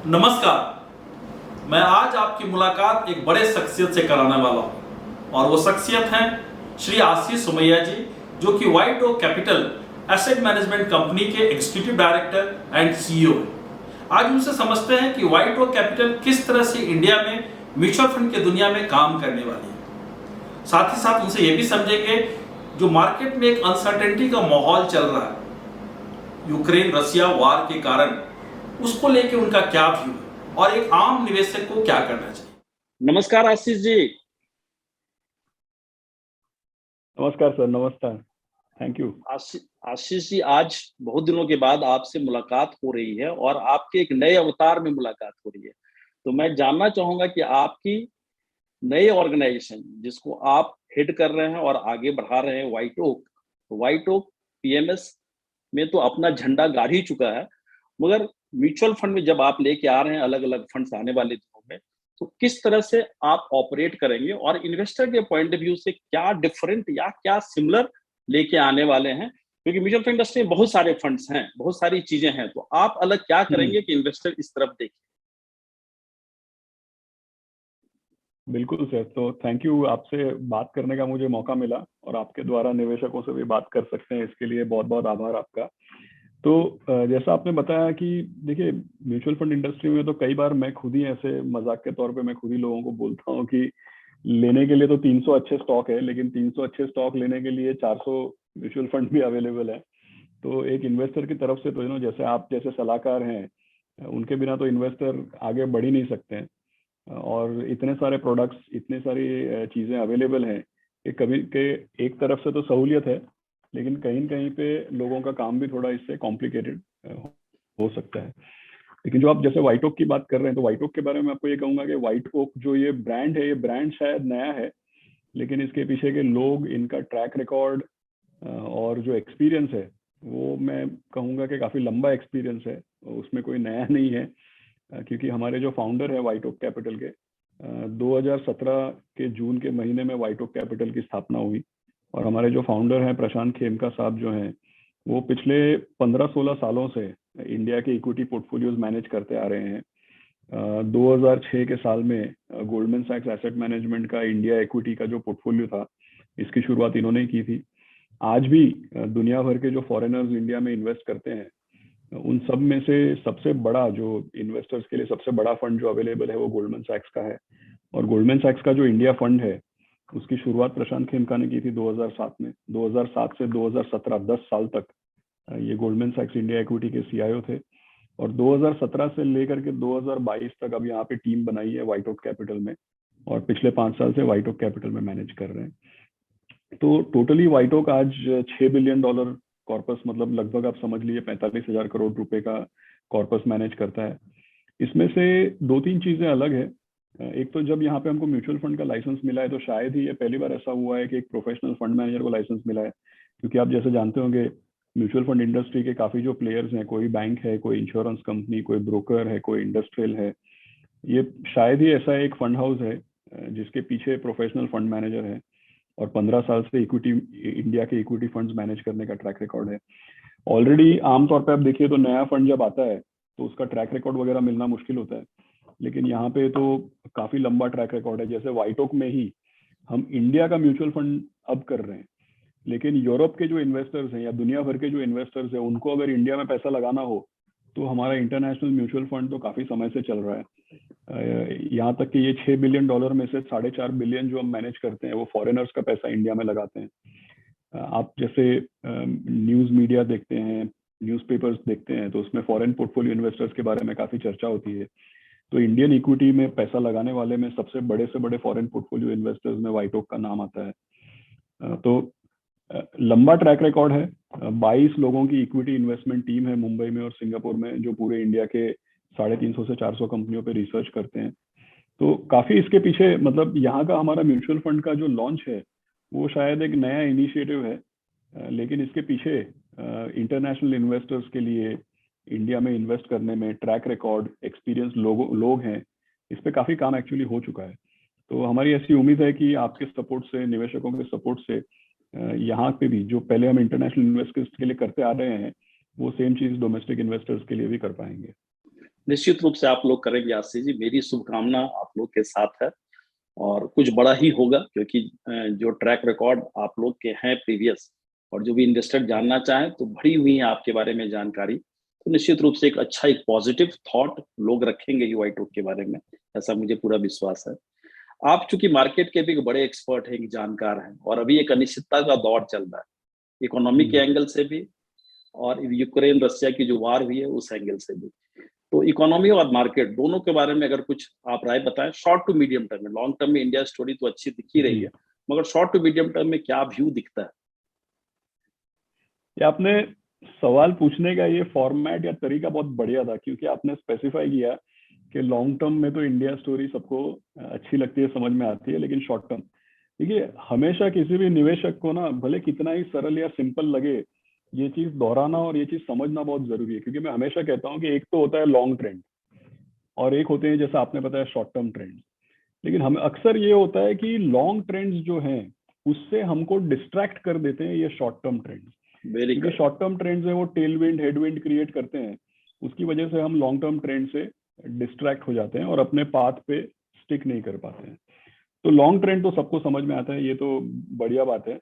नमस्कार। मैं आज आपकी मुलाकात एक बड़े शख्सियत से कराने वाला हूँ और वो शख्सियत हैं श्री आशीष सोमैया जी, जो कि white oak capital asset management company के एग्जीक्यूटिव डायरेक्टर एंड सीईओ हैं। आज उनसे समझते हैं कि व्हाइट ओक कैपिटल किस तरह से इंडिया में म्यूचुअल फंड की दुनिया में काम करने वाली है। साथ ही साथ उनसे ये भी समझेंगे जो मार्केट में एक अनसर्टेनिटी का माहौल चल रहा है यूक्रेन रसिया वार के कारण, उसको लेके उनका क्या व्यू है और एक आम निवेशक को क्या करना चाहिए। नमस्कार आशीष जी। नमस्कार सर। नमस्कार। Thank you. आशीष जी, आज बहुत दिनों के बाद आपसे मुलाकात हो रही है और आपके एक नए अवतार में मुलाकात हो रही है। तो मैं जानना चाहूंगा कि आपकी नई ऑर्गेनाइजेशन जिसको आप हेड कर रहे हैं और आगे बढ़ा रहे हैं, व्हाइट ओक पीएमएस में तो अपना झंडा गाड़ ही चुका है, मगर म्यूचुअल फंड में जब आप लेके आ रहे हैं अलग अलग फंड्स आने वाले दिनों में, तो किस तरह से आप ऑपरेट करेंगे और इन्वेस्टर के पॉइंट ऑफ व्यू से क्या डिफरेंट या क्या सिमिलर लेके आने वाले हैं, क्योंकि म्यूचुअल फंड इंडस्ट्री में बहुत सारे फंड्स हैं, बहुत सारी चीजें हैं, तो आप अलग क्या करेंगे कि इन्वेस्टर इस तरफ देखे। बिल्कुल सर। तो थैंक यू, आपसे बात करने का मुझे मौका मिला और आपके द्वारा निवेशकों से भी बात कर सकते हैं, इसके लिए बहुत बहुत आभार आपका। तो जैसा आपने बताया कि देखिए, म्यूचुअल फंड इंडस्ट्री में तो कई बार मैं खुद ही ऐसे मजाक के तौर पे मैं खुद ही लोगों को बोलता हूँ कि लेने के लिए तो 300 अच्छे स्टॉक है, लेकिन 300 अच्छे स्टॉक लेने के लिए 400 म्यूचुअल फंड भी अवेलेबल है। तो एक इन्वेस्टर की तरफ से तो जैसे आप जैसे सलाहकार हैं, उनके बिना तो इन्वेस्टर आगे बढ़ ही नहीं सकते हैं। और इतने सारे प्रोडक्ट्स, इतनी सारी चीज़ें अवेलेबल हैं कि कभी के एक तरफ से तो सहूलियत है, लेकिन कहीं न कहीं पे लोगों का काम भी थोड़ा इससे कॉम्प्लिकेटेड हो सकता है। लेकिन जो आप जैसे व्हाइट ओक की बात कर रहे हैं, तो व्हाइट ओक के बारे में आपको ये कहूंगा कि व्हाइट ओक जो ये ब्रांड है, ये ब्रांड शायद नया है, लेकिन इसके पीछे के लोग, इनका ट्रैक रिकॉर्ड और जो एक्सपीरियंस है, वो मैं कहूँगा कि काफ़ी लंबा एक्सपीरियंस है, उसमें कोई नया नहीं है। क्योंकि हमारे जो फाउंडर है व्हाइट ओक कैपिटल के, 2017 के जून के महीने में व्हाइट ओक कैपिटल की स्थापना हुई। और हमारे जो फाउंडर हैं प्रशांत खेमका साहब जो हैं, वो पिछले 15-16 सालों से इंडिया के इक्विटी पोर्टफोलियोज मैनेज करते आ रहे हैं। 2006 के साल में गोल्डमैन सैक्स एसेट मैनेजमेंट का इंडिया इक्विटी का जो पोर्टफोलियो था, इसकी शुरुआत इन्होंने ही की थी। आज भी दुनिया भर के जो फॉरेनर्स इंडिया में इन्वेस्ट करते हैं, उन सब में से सबसे बड़ा जो इन्वेस्टर्स के लिए सबसे बड़ा फंड जो अवेलेबल है वो गोल्डमैन सैक्स का है। और गोल्डमैन सैक्स का जो इंडिया फंड है, उसकी शुरुआत प्रशांत खेमका ने की थी 2007 में। 2007 से 2017, 10 साल तक ये गोल्डमैन सैक्स इंडिया इक्विटी के सीईओ थे। और 2017 से लेकर के 2022 तक अब यहाँ पे टीम बनाई है व्हाइट ओक कैपिटल में, और पिछले 5 साल से व्हाइट ओक कैपिटल में मैनेज कर रहे हैं। तो टोटली व्हाइट ओक आज $6 बिलियन कॉर्पस, मतलब लगभग आप समझ लीजिए 45,000 करोड़ रुपए का कॉर्पस मैनेज करता है। इसमें से 2-3 चीजें अलग है। एक तो जब यहाँ पे हमको म्यूचुअल फंड का लाइसेंस मिला है, तो शायद ही ये पहली बार ऐसा हुआ है कि एक प्रोफेशनल फंड मैनेजर को लाइसेंस मिला है। क्योंकि आप जैसे जानते होंगे, म्यूचुअल फंड इंडस्ट्री के काफी जो प्लेयर्स हैं, कोई बैंक है, कोई इंश्योरेंस कंपनी, कोई ब्रोकर है, कोई इंडस्ट्रियल है, ये शायद ही ऐसा एक फंड हाउस है जिसके पीछे प्रोफेशनल फंड मैनेजर है और 15 साल से इक्विटी, इंडिया के इक्विटी फंड्स मैनेज करने का ट्रैक रिकॉर्ड है। ऑलरेडी आमतौर पे आप देखिए तो नया फंड जब आता है तो उसका ट्रैक रिकॉर्ड वगैरह मिलना मुश्किल होता है, लेकिन यहाँ पे तो काफी लंबा ट्रैक रिकॉर्ड है। जैसे व्हाइट ओक में ही हम इंडिया का म्यूचुअल फंड अब कर रहे हैं, लेकिन यूरोप के जो इन्वेस्टर्स हैं या दुनिया भर के जो इन्वेस्टर्स हैं, उनको अगर इंडिया में पैसा लगाना हो तो हमारा इंटरनेशनल म्यूचुअल फंड तो काफी समय से चल रहा है। यहाँ तक कि ये $6 बिलियन में से 4.5 बिलियन जो हम मैनेज करते हैं, वो फॉरेनर्स का पैसा इंडिया में लगाते हैं। आप जैसे न्यूज़ मीडिया देखते हैं, न्यूज़पेपर्स देखते हैं, तो उसमें फॉरेन पोर्टफोलियो इन्वेस्टर्स के बारे में काफ़ी चर्चा होती है। तो इंडियन इक्विटी में पैसा लगाने वाले में सबसे बड़े से बड़े फॉरेन पोर्टफोलियो इन्वेस्टर्स में व्हाइट ओक का नाम आता है। तो लंबा ट्रैक रिकॉर्ड है। 22 लोगों की इक्विटी इन्वेस्टमेंट टीम है मुंबई में और सिंगापुर में, जो पूरे इंडिया के 350 से 400 कंपनियों पे रिसर्च करते हैं। तो काफी इसके पीछे, मतलब यहाँ का हमारा म्यूचुअल फंड का जो लॉन्च है वो शायद एक नया इनिशिएटिव है, लेकिन इसके पीछे इंटरनेशनल इन्वेस्टर्स के लिए इंडिया में इन्वेस्ट करने में ट्रैक रिकॉर्ड, एक्सपीरियंस लोग हैं, इस पे काफी काम एक्चुअली हो चुका है। तो हमारी ऐसी उम्मीद है कि आपके सपोर्ट से, निवेशकों के सपोर्ट से, यहाँ पे भी जो पहले हम इंटरनेशनल इन्वेस्टर्स के लिए करते आ रहे हैं, वो सेम चीज डोमेस्टिक इन्वेस्टर्स के लिए भी कर पाएंगे। निश्चित रूप से आप लोग करेंगे आशीष जी, मेरी शुभकामना आप लोग के साथ है और कुछ बड़ा ही होगा, क्योंकि जो ट्रैक रिकॉर्ड आप लोग के हैं प्रीवियस, और जो भी इन्वेस्टर जानना चाहें तो भरी हुई है आपके बारे में जानकारी, तो निश्चित रूप से एक अच्छा, एक पॉजिटिव थॉट लोग रखेंगे यूआई टॉक के बारे में, ऐसा मुझे पूरा विश्वास है। आप चूंकि मार्केट के भी एक बड़े एक्सपर्ट हैं, एक जानकार हैं, और अभी एक अनिश्चितता का दौर चल रहा है, इकोनॉमी के एंगल से भी और यूक्रेन रशिया की जो वार हुई है उस एंगल से भी। तो इकोनॉमी और मार्केट दोनों के बारे में अगर कुछ आप राय बताएं, शॉर्ट टू मीडियम टर्म में। लॉन्ग टर्म में इंडिया स्टोरी तो अच्छी दिख ही रही जी। है, मगर शॉर्ट टू मीडियम टर्म में क्या व्यू दिखता है? ये आपने सवाल पूछने का ये फॉर्मेट या तरीका बहुत बढ़िया था, क्योंकि आपने स्पेसिफाई किया कि लॉन्ग टर्म में तो इंडिया स्टोरी सबको अच्छी लगती है, समझ में आती है, लेकिन शॉर्ट टर्म, देखिए हमेशा किसी भी निवेशक को ना, भले कितना ही सरल या सिंपल लगे, ये चीज दोहराना और ये चीज समझना बहुत जरूरी है। क्योंकि मैं हमेशा कहता हूँ कि एक तो होता है लॉन्ग ट्रेंड और एक होते हैं, जैसा आपने बताया, शॉर्ट टर्म ट्रेंड। लेकिन हमें अक्सर ये होता है कि लॉन्ग ट्रेंड्स जो हैं उससे हमको डिस्ट्रैक्ट कर देते हैं ये शॉर्ट टर्म ट्रेंड्स। वेरी क्योंकि करेक्ट। शॉर्ट टर्म ट्रेंड्स है वो tail wind head wind create करते हैं, उसकी वजह से हम लॉन्ग टर्म ट्रेंड से डिस्ट्रैक्ट हो जाते हैं और अपने पाथ पे स्टिक नहीं कर पाते हैं। तो लॉन्ग ट्रेंड तो सबको समझ में आता है, ये तो बढ़िया बात है।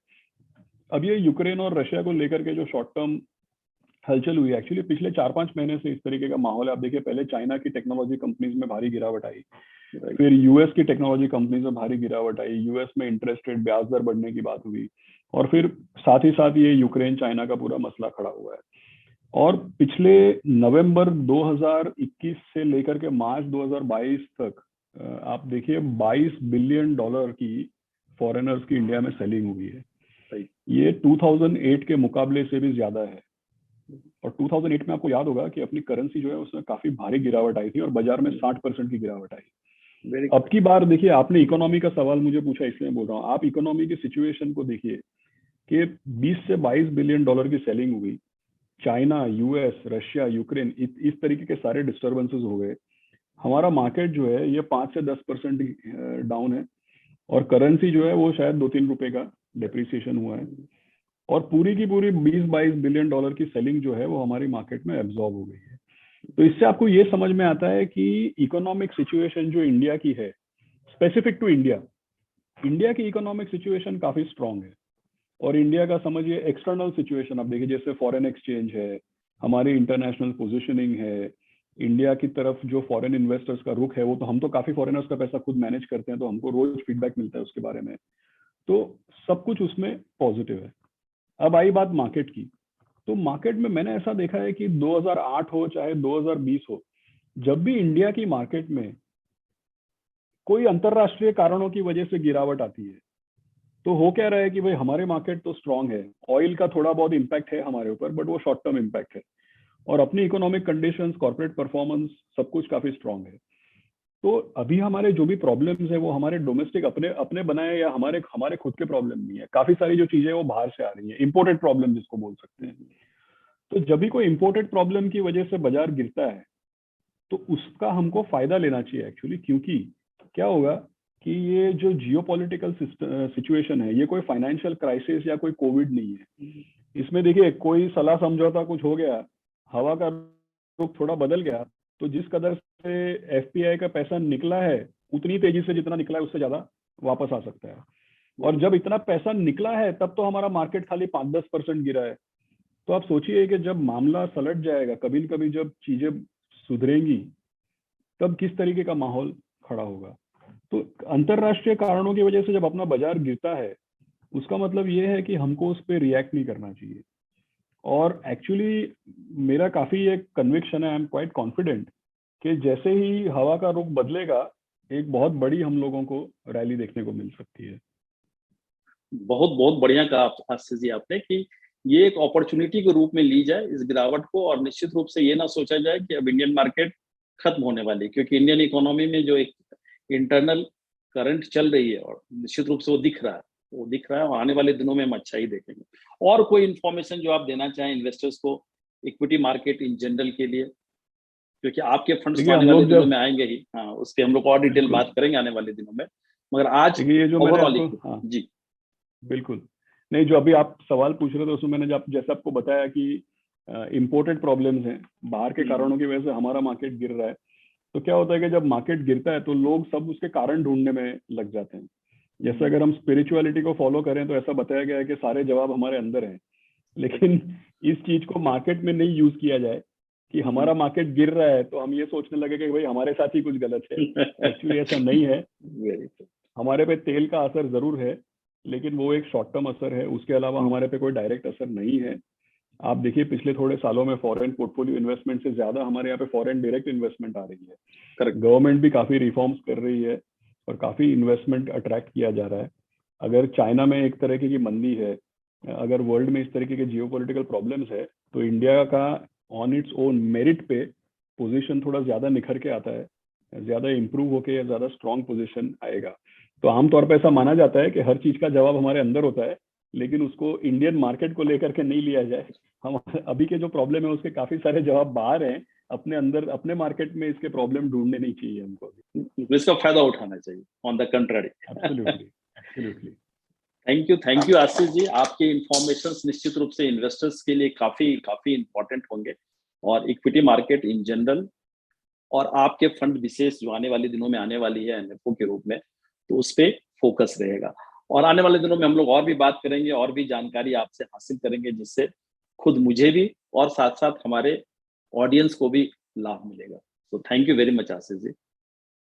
अब ये यूक्रेन और रशिया को लेकर के जो शॉर्ट टर्म हलचल हुई, एक्चुअली पिछले 4-5 महीने से इस तरीके का माहौल है। आप देखिए, पहले चाइना की टेक्नोलॉजी कंपनीज में भारी गिरावट आई, फिर यूएस की टेक्नोलॉजी कंपनीज में भारी गिरावट आई, यूएस में इंटरेस्ट रेट ब्याज दर बढ़ने की बात हुई, और फिर साथ ही साथ ये यूक्रेन चाइना का पूरा मसला खड़ा हुआ है। और पिछले नवंबर 2021 से लेकर के मार्च 2022 तक आप देखिए $22 बिलियन की फॉरेनर्स की इंडिया में सेलिंग हुई है। ये 2008 के मुकाबले से भी ज्यादा है। और 2008 में आपको याद होगा कि अपनी करेंसी जो है उसमें काफी भारी गिरावट आई थी और बाजार में 60% की गिरावट आई। अब की बार देखिए, आपने इकोनॉमी का सवाल मुझे पूछा, इसलिए बोल रहा हूँ, आप इकोनॉमी की सिचुएशन को देखिए कि 20 से $22 बिलियन की सेलिंग हुई। चाइना, यूएस, रशिया, यूक्रेन, इस तरीके के सारे डिस्टर्बेंसेस हो गए। हमारा मार्केट जो है ये 5 से 10% डाउन है, और करेंसी जो है वो शायद 2-3 रुपए का डेप्रिसिएशन हुआ है, और पूरी की पूरी 20-22 बिलियन डॉलर की सेलिंग जो है वो हमारी मार्केट में एब्जॉर्ब हो गई है। तो इससे आपको ये समझ में आता है कि इकोनॉमिक सिचुएशन जो इंडिया की है, स्पेसिफिक टू इंडिया, इंडिया की इकोनॉमिक सिचुएशन काफी स्ट्रांग है। और इंडिया का समझिए एक्सटर्नल सिचुएशन आप देखिए, जैसे फॉरेन एक्सचेंज है, हमारी इंटरनेशनल पोजीशनिंग है, इंडिया की तरफ जो फॉरेन इन्वेस्टर्स का रुख है, वो तो हम तो काफी फॉरेनर्स का पैसा खुद मैनेज करते हैं, तो हमको रोज फीडबैक मिलता है उसके बारे में, तो सब कुछ उसमें पॉजिटिव है। अब आई बात मार्केट की, तो मार्केट में मैंने ऐसा देखा है कि 2008 हो चाहे 2020 हो, जब भी इंडिया की मार्केट में कोई अंतरराष्ट्रीय कारणों की वजह से गिरावट आती है, तो हो क्या रहा है कि भाई हमारे मार्केट तो स्ट्रांग है, ऑयल का थोड़ा बहुत इम्पैक्ट है हमारे ऊपर, बट वो शॉर्ट टर्म इम्पैक्ट है, और अपनी इकोनॉमिक कंडीशंस, कॉर्पोरेट परफॉर्मेंस, सब कुछ काफी स्ट्रांग है। तो अभी हमारे जो भी प्रॉब्लम्स है वो हमारे डोमेस्टिक अपने अपने बनाए या हमारे हमारे खुद के प्रॉब्लम नहीं है। काफी सारी जो चीजें वो बाहर से आ रही है, इंपोर्टेड प्रॉब्लम जिसको बोल सकते हैं। तो जब भी कोई इंपोर्टेड प्रॉब्लम की वजह से बाजार गिरता है, तो उसका हमको फायदा लेना चाहिए एक्चुअली। क्योंकि क्या होगा कि ये जो जियोपॉलिटिकल सिचुएशन है, ये कोई फाइनेंशियल क्राइसिस या कोई कोविड नहीं है। इसमें देखिए, कोई सलाह समझौता कुछ हो गया, हवा का रुख थोड़ा बदल गया, तो जिस कदर से एफपीआई का पैसा निकला है, उतनी तेजी से जितना निकला है उससे ज्यादा वापस आ सकता है। और जब इतना पैसा निकला है तब तो हमारा मार्केट खाली 5-10% गिरा है। तो आप सोचिए कि जब मामला पलट जाएगा, कभी न कभी जब चीजें सुधरेंगी, तब किस तरीके का माहौल खड़ा होगा। तो अंतरराष्ट्रीय कारणों की वजह से जब अपना बाजार गिरता है, उसका मतलब ये है कि हमको उस पर रिएक्ट नहीं करना चाहिए। और एक्चुअली मेरा काफी एक कन्विक्शन है, आई एम क्वाइट कॉन्फिडेंट कि जैसे ही हवा का रुख बदलेगा, एक बहुत बड़ी हम लोगों को रैली देखने को मिल सकती है। बहुत बहुत बढ़िया कहा आशीष जी आपने कि ये एक अपॉर्चुनिटी के रूप में ली जाए इस गिरावट को, और निश्चित रूप से ये ना सोचा जाए कि अब इंडियन मार्केट खत्म होने वाली, क्योंकि इंडियन इकोनॉमी में जो एक इंटरनल करंट चल रही है, और निश्चित रूप से वो दिख रहा है और आने वाले दिनों में हम अच्छा ही देखेंगे। और कोई इन्फॉर्मेशन जो आप देना चाहें इन्वेस्टर्स को, इक्विटी मार्केट इन जनरल के लिए, क्योंकि आपके फंड्स तो देखिए, आने हम वाले लोग दिनों जब, में आएंगे ही, हाँ उसके हम लोग और डिटेल बिल्कुल, बात करेंगे आने वाले दिनों में, मगर आज देखिए ये जो मैंने ओवरऑल आपको, हाँ जी बिल्कुल, नहीं जो अभी आप सवाल पूछ रहे थे उसमें मैंने जब जैसे आपको बताया कि इम्पोर्टेड प्रॉब्लम्स हैं, बाहर के कारणों की वजह से हमारा मार्केट गिर रहा है। तो क्या होता है कि जब मार्केट गिरता है तो लोग सब उसके कारण ढूंढने में लग जाते हैं। जैसे अगर हम स्पिरिचुअलिटी को फॉलो करें तो ऐसा बताया गया है कि सारे जवाब हमारे अंदर हैं, लेकिन इस चीज को मार्केट में नहीं यूज किया जाए कि हमारा मार्केट गिर रहा है तो हम ये सोचने लगे कि भाई हमारे साथ ही कुछ गलत है। एक्चुअली ऐसा नहीं है। हमारे पे तेल का असर जरूर है, लेकिन वो एक शॉर्ट टर्म असर है, उसके अलावा हमारे पे कोई डायरेक्ट असर नहीं है। आप देखिए पिछले थोड़े सालों में फॉरेन पोर्टफोलियो इन्वेस्टमेंट से ज्यादा हमारे यहाँ पे फॉरेन डायरेक्ट इन्वेस्टमेंट आ रही है। करेक्ट। गवर्नमेंट भी काफी रिफॉर्म्स कर रही है और काफी इन्वेस्टमेंट अट्रैक्ट किया जा रहा है। अगर चाइना में एक तरीके की मंदी है, अगर वर्ल्ड में इस तरीके के जियोपॉलिटिकल प्रॉब्लम्स है, तो इंडिया का ऑन इट्स ओन मेरिट पे पोजीशन थोड़ा ज्यादा निखर के आता है, ज्यादा इंप्रूव होके ज्यादा स्ट्रॉन्ग पोजीशन आएगा। तो आमतौर पर ऐसा माना जाता है कि हर चीज का जवाब हमारे अंदर होता है, लेकिन उसको इंडियन मार्केट को लेकर के नहीं लिया जाए। हम अभी के जो प्रॉब्लम है उसके काफी सारे जवाब बाहर हैं, अपने अंदर अपने मार्केट में इसके प्रॉब्लम ढूंढने नहीं चाहिए हमको, इसका फायदा उठाना चाहिए, on the contrary. Absolutely absolutely. Thank you Ashish ji. आपके इंफॉर्मेशन निश्चित रूप से इन्वेस्टर्स के लिए काफी काफी इंपॉर्टेंट होंगे, और इक्विटी मार्केट इन जनरल और आपके फंड विशेष जो आने वाले दिनों में आने वाली है एनएफओ के रूप में, तो उस पर फोकस रहेगा। और आने वाले दिनों में हम लोग और भी बात करेंगे और भी जानकारी आपसे हासिल करेंगे, जिससे खुद मुझे भी और साथ साथ हमारे ऑडियंस को भी लाभ मिलेगा। तो thank you very much Ashish ji.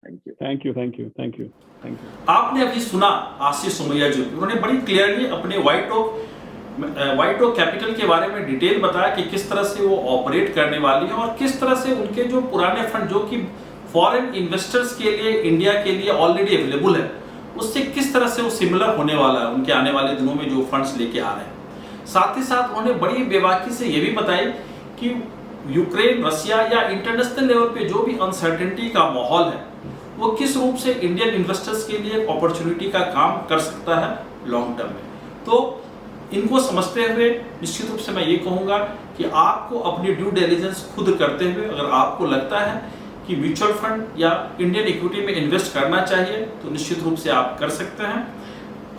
Thank you thank you thank you thank you thank you. आपने अभी सुना आशीष सोमैया जी, उन्होंने बड़ी क्लियरली अपने व्हाइट ओक कैपिटल के बारे में डिटेल बताया कि किस तरह से वो ऑपरेट करने वाली है और किस तरह से उनके जो पुराने फंड जो कि फॉरेन इन्वेस्टर्स के लिए इंडिया के लिए ऑलरेडी अवेलेबल है, उससे किस तरह से वो सिमिलर होने वाला है उनके आने वाले दिनों में जो फंड्स लेके आ रहे हैं। साथ ही साथ उन्होंने बड़ी बेबाकी से ये भी बताई कि यूक्रेन, रसिया या इंटरनेशनल लेवल पे जो भी अनसर्टेनिटी का माहौल है, वो किस रूप से इंडियन इन्वेस्टर्स के लिए अपॉर्चुनिटी का काम कर सकता है लॉन्ग टर्म में। तो इनको समझते हुए निश्चित रूप से मैं ये कहूँगा कि आपको अपनी ड्यू डिलिजेंस खुद करते हुए, अगर आपको लगता है कि म्यूचुअल फंड या इंडियन इक्विटी में इन्वेस्ट करना चाहिए, तो निश्चित रूप से आप कर सकते हैं।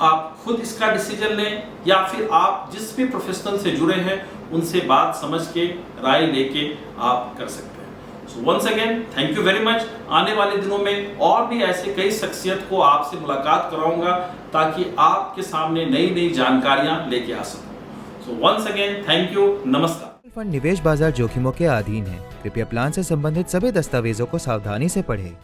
आप खुद इसका डिसीजन लें, या फिर आप जिस भी प्रोफेशनल से जुड़े हैं उनसे बात समझ के राय लेके आप कर सकते हैं। So once again thank you very much. आने वाले दिनों में और भी ऐसे कई शख्सियत को आपसे मुलाकात कराऊंगा, ताकि आपके सामने नई नई जानकारियां लेके आ सकूं। So once again thank you, नमस्कार। फंड निवेश बाजार जोखिमों के अधीन है। कृपया प्लान से संबंधित सभी दस्तावेजों को सावधानी से पढ़ें।